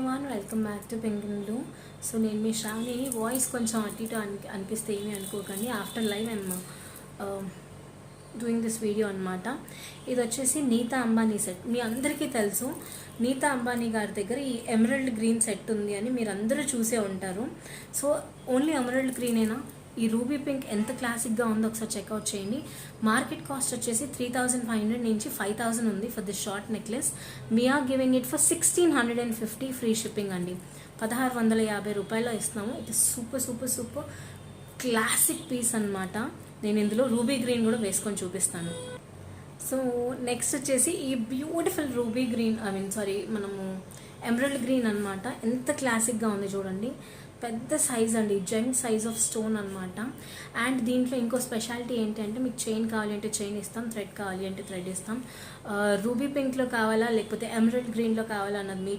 Everyone, welcome back to pink and blue. So నేను మీ Shravani. Voice కొంచెం అటు ఇటు అనిపిస్తే ఏమీ అనుకోకండి. After live I'm doing this video అనమాట. ఇది వచ్చేసి నీతా అంబానీ సెట్. మీ అందరికీ తెలుసు నీతా అంబానీ గారి దగ్గర ఈ ఎమరల్డ్ గ్రీన్ సెట్ ఉంది అని మీరు అందరూ చూసే ఉంటారు. సో ఓన్లీ ఎమరల్డ్ గ్రీనేనా? ఈ రూబీ పింక్ ఎంత క్లాసిక్గా ఉందో ఒకసారి చెక్అవుట్ చేయండి. మార్కెట్ కాస్ట్ వచ్చేసి 3500 నుంచి 5000 ఉంది for this short necklace. We are giving it for 1650 free shipping అండి. 1650 రూపాయలు ఇస్తున్నాము. It is super super super classic piece అనమాట. నేను ఇందులో రూబీ గ్రీన్ కూడా వేసుకొని చూపిస్తాను. సో నెక్స్ట్ వచ్చేసి ఈ బ్యూటిఫుల్ రూబీ గ్రీన్, మనము ఎమరల్డ్ గ్రీన్ అనమాట. ఎంత క్లాసిక్గా ఉంది చూడండి. పెద్ద సైజ్ అండి, జెంట్ సైజ్ ఆఫ్ స్టోన్ అనమాట. అండ్ దీంట్లో ఇంకో స్పెషాలిటీ ఏంటి అంటే, మీకు చైన్ కావాలి అంటే చైన్ ఇస్తాం, థ్రెడ్ కావాలి అంటే థ్రెడ్ ఇస్తాం. రూబీ పింక్లో కావాలా లేకపోతే ఎమరల్డ్ గ్రీన్లో కావాలా అన్నది మీ